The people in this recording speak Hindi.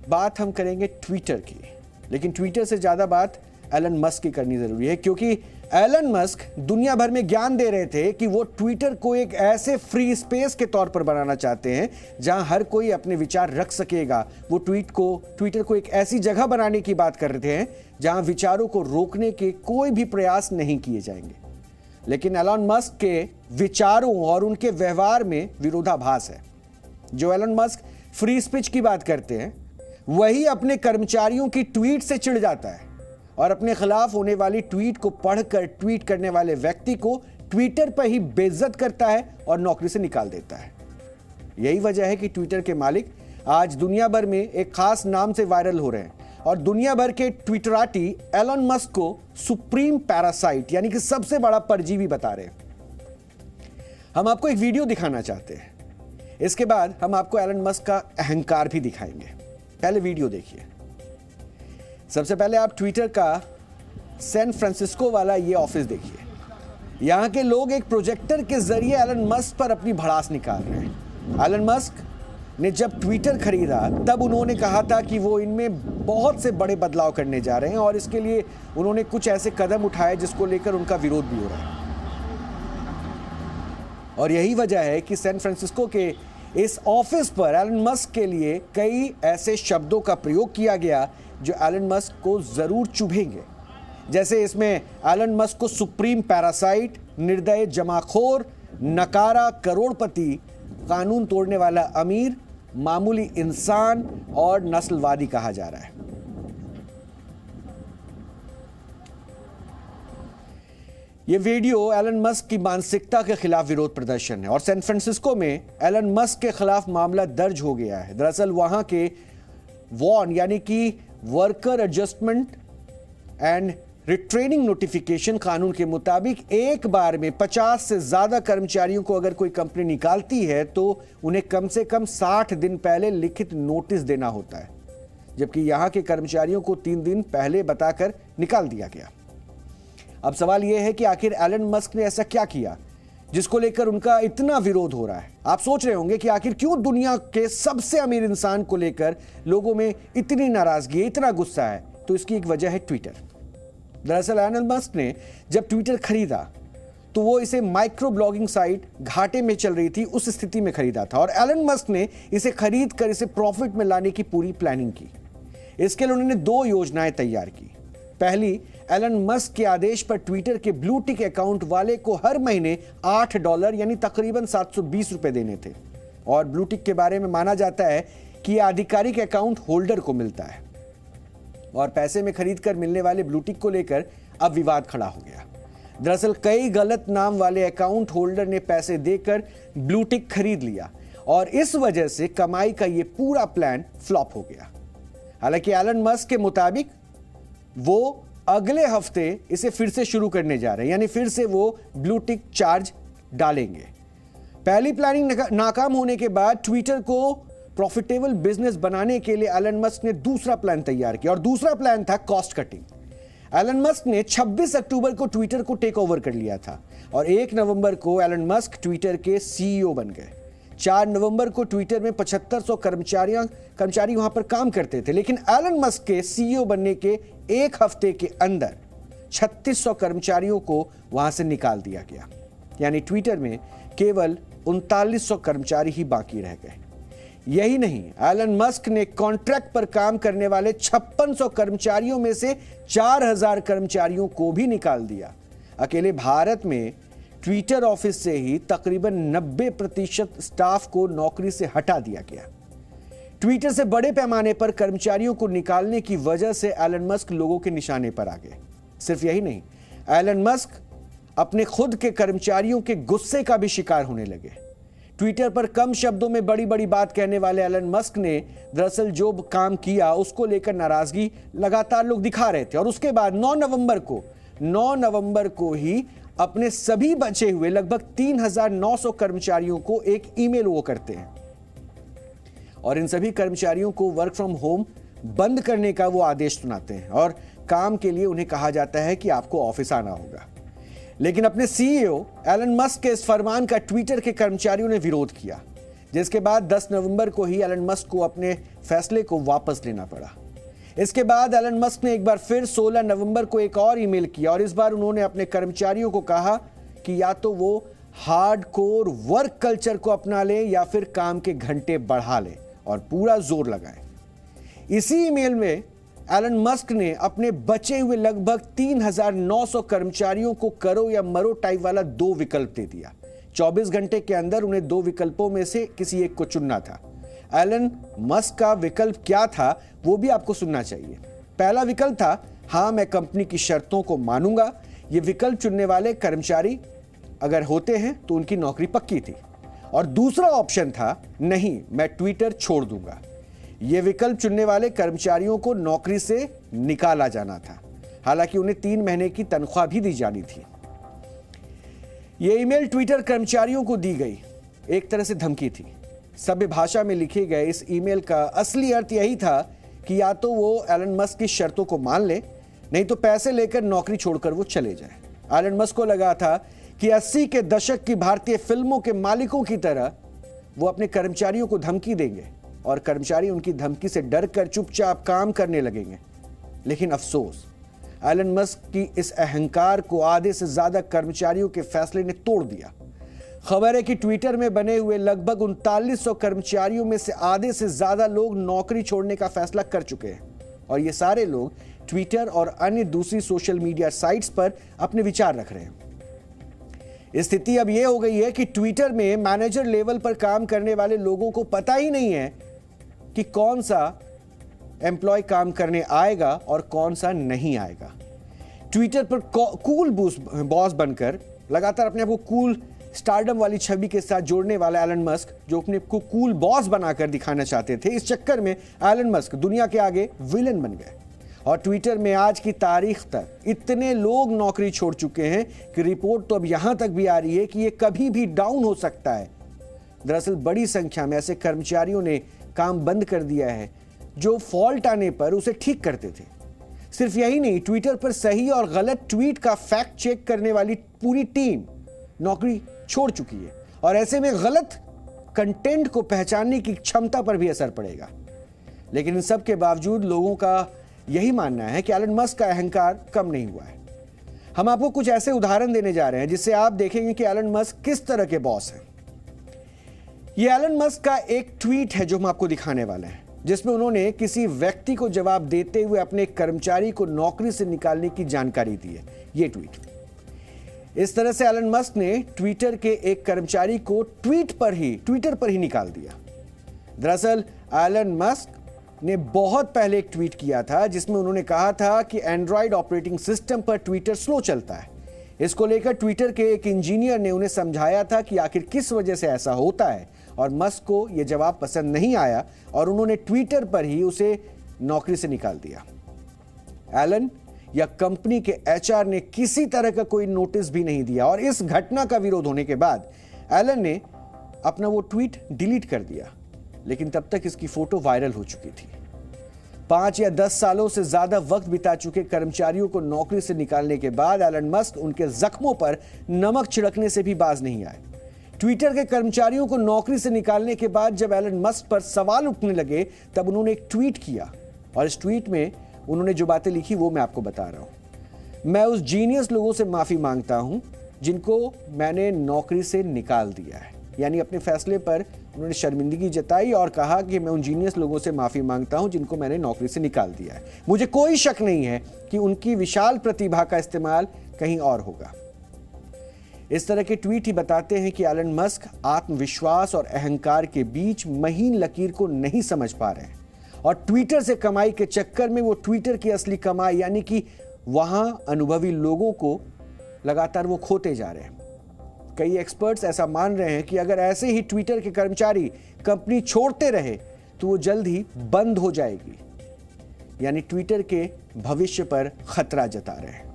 बात हम करेंगे ट्विटर की, लेकिन ट्विटर से ज़्यादा बात एलन मस्क की करनी ज़रूरी है, क्योंकि एलन मस्क दुनिया भर में ज्ञान दे रहे थे कि वो ट्विटर को एक ऐसे फ्री स्पेस के तौर पर बनाना चाहते हैं जहां हर कोई अपने विचार रख सकेगा। वो ट्विटर को एक ऐसी जगह बनाने की बात कर रहे हैं जहां विचारों को रोकने के कोई भी प्रयास नहीं किए जाएंगे। लेकिन एलन मस्क के विचारों और उनके व्यवहार में विरोधाभास है। जो एलन मस्क फ्री स्पीच की बात करते हैं, वही अपने कर्मचारियों की ट्वीट से चिढ़ जाता है और अपने खिलाफ होने वाली ट्वीट को पढ़कर ट्वीट करने वाले व्यक्ति को ट्विटर पर ही बेइज्जत करता है और नौकरी से निकाल देता है। यही वजह है कि ट्विटर के मालिक आज दुनिया भर में एक खास नाम से वायरल हो रहे हैं और दुनिया भर के ट्विटराटी एलन मस्क को सुप्रीम पैरासाइट यानी कि सबसे बड़ा परजीवी बता रहे हैं। हम आपको एक वीडियो दिखाना चाहते हैं, इसके बाद हम आपको एलन मस्क का अहंकार भी दिखाएंगे। पहले वीडियो देखिए। सबसे पहले आप ट्विटर का सैन फ्रांसिस्को वाला ये ऑफिस देखिए। यहां के लोग एक प्रोजेक्टर के जरिए एलन मस्क पर अपनी भड़ास निकाल रहे हैं। एलन मस्क ने जब ट्विटर खरीदा तब उन्होंने कहा था कि वो इनमें बहुत से बड़े बदलाव करने जा रहे हैं और इसके लिए उन्होंने कुछ ऐसे कदम उठाए जिसको लेकर उनका विरोध भी हो रहा है। और यही वजह है कि सैन फ्रांसिस्को के इस ऑफिस पर एलन मस्क के लिए कई ऐसे शब्दों का प्रयोग किया गया जो एलन मस्क को जरूर चुभेंगे। जैसे इसमें एलन मस्क को सुप्रीम पैरासाइट, निर्दयी जमाखोर, नकारा करोड़पति, कानून तोड़ने वाला अमीर, मामूली इंसान और नस्लवादी कहा जा रहा है। ये वीडियो एलन मस्क की मानसिकता के खिलाफ विरोध प्रदर्शन है और सैन फ्रांसिस्को में एलन मस्क के खिलाफ मामला दर्ज हो गया है। दरअसल वहां के वॉन यानी कि worker adjustment and retraining notification कानून के मुताबिक एक बार में 50 से ज्यादा कर्मचारियों को अगर कोई कंपनी निकालती है तो उन्हें कम से कम 60 दिन पहले लिखित नोटिस देना होता है, जबकि यहां के कर्मचारियों को 3 दिन पहले बताकर निकाल दिया गया। अब सवाल यह है कि आखिर एलन मस्क ने ऐसा क्या किया जिसको लेकर उनका इतना विरोध हो रहा है। आप सोच रहे होंगे कि आखिर क्यों दुनिया के सबसे अमीर इंसान को लेकर लोगों में इतनी नाराजगी, इतना गुस्सा है। तो इसकी एक वजह है ट्विटर। दरअसल एलन मस्क ने जब ट्विटर खरीदा तो वो इसे माइक्रो ब्लॉगिंग साइट घाटे में चल रही थी, उस स्थिति में खरीदा था और एलन मस्क ने इसे खरीद कर इसे प्रॉफिट में लाने की पूरी प्लानिंग की। इसके लिए उन्होंने 2 योजनाएं तैयार की। पहली, एलन मस्क के आदेश पर ट्विटर के ब्लू टिक अकाउंट वाले को हर महीने $8 यानी तकरीबन 720 रुपए देने थे और ब्लू टिक के बारे में माना जाता है कि यह आधिकारिक अकाउंट होल्डर को मिलता है और पैसे में खरीद कर मिलने वाले ब्लू टिक को लेकर अब विवाद खड़ा हो गया। दरअसल कई गलत नाम वाले अकाउंट होल्डर ने पैसे देकर ब्लू टिक खरीद लिया और इस वजह से कमाई का यह पूरा प्लान फ्लॉप हो गया। हालांकि एलन मस्क के मुताबिक वो अगले हफ्ते इसे फिर से शुरू करने जा रहे हैं, यानी फिर से वो ब्लू टिक चार्ज डालेंगे। पहली प्लानिंग नाकाम होने के बाद ट्विटर को प्रॉफिटेबल बिजनेस बनाने के लिए एलन मस्क ने दूसरा प्लान तैयार किया और दूसरा प्लान था कॉस्ट कटिंग। एलन मस्क ने 26 अक्टूबर को ट्विटर को टेक ओवर कर लिया था और 1 नवंबर को एलन मस्क ट्विटर के सीईओ बन गए। 4 नवंबर को ट्विटर में 7500 कर्मचारी वहां पर काम करते थे, लेकिन एलन मस्क के सीईओ बनने के 1 हफ्ते के अंदर 3600 कर्मचारियों को वहां से निकाल दिया गया, यानी ट्विटर में केवल 3900 कर्मचारी ही बाकी रह गए। यही नहीं, एलन मस्क ने कॉन्ट्रैक्ट पर काम करने वाले 5600 कर्मचारियों में से 4000 कर्मचारियों को भी निकाल दिया। अकेले भारत में ट्विटर ऑफिस से ही तकरीबन 90% स्टाफ को नौकरी से हटा दिया गया। ट्विटर से बड़े पैमाने पर कर्मचारियों को निकालने की वजह से एलन मस्क लोगों के निशाने पर आ गए। सिर्फ यही नहीं, एलन मस्क अपने खुद के कर्मचारियों के गुस्से का भी शिकार होने लगे। ट्विटर पर कम शब्दों में बड़ी बड़ी बात कहने वाले एलन मस्क ने दरअसल जो काम किया उसको लेकर नाराजगी लगातार लोग दिखा रहे थे और उसके बाद 9 नवंबर को ही अपने सभी बचे हुए लगभग 3900 कर्मचारियों को एक ईमेल वो करते हैं और इन सभी कर्मचारियों को वर्क फ्रॉम होम बंद करने का वो आदेश सुनाते हैं और काम के लिए उन्हें कहा जाता है कि आपको ऑफिस आना होगा। लेकिन अपने सीईओ एलन मस्क के इस फरमान का ट्विटर के कर्मचारियों ने विरोध किया। जिसके बाद 10 नवंबर को ही एलन मस्क को अपने फैसले को वापस लेना पड़ा। इसके बाद एलन मस्क ने एक बार फिर 16 नवंबर को एक और ईमेल किया और इस बार उन्होंने अपने कर्मचारियों को कहा कि या तो वो हार्डकोर वर्क कल्चर को अपना लें या फिर काम के घंटे बढ़ा लें और पूरा जोर लगाएं। इसी ईमेल में एलन मस्क ने अपने बचे हुए लगभग 3,900 कर्मचारियों को करो या मरो टाइप वाला 2 विकल्प दे दिया। 24 घंटे के अंदर उन्हें 2 विकल्पों में से किसी एक को चुनना था। एलन मस्क का विकल्प क्या था वो भी आपको सुनना चाहिए। पहला विकल्प था, हां मैं कंपनी की शर्तों को मानूंगा। यह विकल्प चुनने वाले कर्मचारी अगर होते हैं तो उनकी नौकरी पक्की थी। और दूसरा ऑप्शन था, नहीं मैं ट्विटर छोड़ दूंगा। यह विकल्प चुनने वाले कर्मचारियों को नौकरी से निकाला जाना था, हालांकि उन्हें 3 महीने की तनख्वाह भी दी जानी थी। यह ईमेल ट्विटर कर्मचारियों को दी गई एक तरह से धमकी थी। सभ्य भाषा में लिखे गए इस ईमेल का असली अर्थ यही था कि या तो वो एलन मस्क की शर्तों को मान ले, नहीं तो पैसे लेकर नौकरी छोड़कर वो चले जाए। एलन मस्क को लगा था कि 80 के दशक की भारतीय फिल्मों के मालिकों की तरह वो अपने कर्मचारियों को धमकी देंगे और कर्मचारी उनकी धमकी से डरकर चुपचाप काम करने लगेंगे। लेकिन अफसोस, एलन मस्क की इस अहंकार को आधे से ज्यादा कर्मचारियों के फैसले ने तोड़ दिया। खबर है कि ट्विटर में बने हुए लगभग 3900 कर्मचारियों में से आधे से ज्यादा लोग नौकरी छोड़ने का फैसला कर चुके हैं और ये सारे लोग ट्विटर और अन्य दूसरी सोशल मीडिया साइट्स पर अपने विचार रख रहे हैं। स्थिति अब यह हो गई है कि ट्विटर में मैनेजर लेवल पर काम करने वाले लोगों को पता ही नहीं है कि कौन सा एम्प्लॉय काम करने आएगा और कौन सा नहीं आएगा। ट्विटर पर कूल बॉस बनकर लगातार अपने आप को कूल स्टारडम वाली छवि के साथ जोड़ने वाला एलन मस्क, जो अपने को कूल बॉस बनाकर दिखाना चाहते थे, इस चक्कर में एलन मस्क दुनिया के आगे विलन बन गए और ट्विटर में आज की तारीख तक इतने लोग नौकरी छोड़ चुके हैं कि रिपोर्ट तो अब यहां तक भी आ रही है कि यह कभी भी डाउन हो सकता है। दरअसल बड़ी संख्या में ऐसे कर्मचारियों ने काम बंद कर दिया है जो फॉल्ट आने पर उसे ठीक करते थे। सिर्फ यही नहीं, ट्विटर पर सही और गलत ट्वीट का फैक्ट चेक करने वाली पूरी टीम नौकरी छोड़ चुकी है और ऐसे में गलत कंटेंट को पहचानने की क्षमता पर भी असर पड़ेगा। लेकिन इन सब के बावजूद लोगों का यही मानना है कि एलन मस्क का अहंकार कम नहीं हुआ है। हम आपको कुछ ऐसे उदाहरण देने जा रहे हैं जिससे आप देखेंगे कि एलन मस्क किस तरह के बॉस हैं। यह एलन मस्क का एक ट्वीट है जो हम आपको दिखाने वाले हैं, जिसमें उन्होंने किसी व्यक्ति को जवाब देते हुए अपने कर्मचारी को नौकरी से निकालने की जानकारी दी है। यह ट्वीट इस तरह से एलन मस्क ने ट्विटर के एक कर्मचारी को ट्विटर पर ही निकाल दिया। दरअसल एलन मस्क ने बहुत पहले एक ट्वीट किया था जिसमें उन्होंने कहा था कि एंड्रॉयड ऑपरेटिंग सिस्टम पर ट्विटर स्लो चलता है। इसको लेकर ट्विटर के एक इंजीनियर ने उन्हें समझाया था कि आखिर किस वजह से ऐसा होता है और मस्क को यह जवाब पसंद नहीं आया और उन्होंने ट्विटर पर ही उसे नौकरी से निकाल दिया। एलन या कंपनी के एचआर ने किसी तरह का कोई नोटिस भी नहीं दिया और इस घटना का विरोध होने के बाद एलन ने अपना वो ट्वीट डिलीट कर दिया। लेकिन तब तक इसकी फोटो वायरल हो चुकी थी। 5 या 10 सालों से ज्यादा वक्त बिता चुके कर्मचारियों को नौकरी से निकालने के बाद एलन मस्क उनके जख्मों पर नमक छिड़कने से भी बाज नहीं आए। ट्विटर के कर्मचारियों को नौकरी से निकालने के बाद जब एलन मस्क पर सवाल उठने लगे तब उन्होंने एक ट्वीट किया और इस ट्वीट में उन्होंने जो बातें लिखी वो मैं आपको बता रहा हूं। मैं उस जीनियस लोगों से माफी मांगता हूं जिनको मैंने नौकरी से निकाल दिया है। यानी अपने फैसले पर उन्होंने शर्मिंदगी जताई और कहा कि मैं उन जीनियस लोगों से माफी मांगता हूं जिनको मैंने नौकरी से निकाल दिया है। मुझे कोई शक नहीं है कि उनकी विशाल प्रतिभा का इस्तेमाल कहीं और होगा। इस तरह के ट्वीट ही बताते हैं कि एलन मस्क आत्मविश्वास और अहंकार के बीच महीन लकीर को नहीं समझ पा रहे हैं और ट्विटर से कमाई के चक्कर में वो ट्विटर की असली कमाई यानी कि वहां अनुभवी लोगों को लगातार वो खोते जा रहे हैं। कई एक्सपर्ट्स ऐसा मान रहे हैं कि अगर ऐसे ही ट्विटर के कर्मचारी कंपनी छोड़ते रहे तो वो जल्द ही बंद हो जाएगी। यानी ट्विटर के भविष्य पर खतरा जता रहे हैं।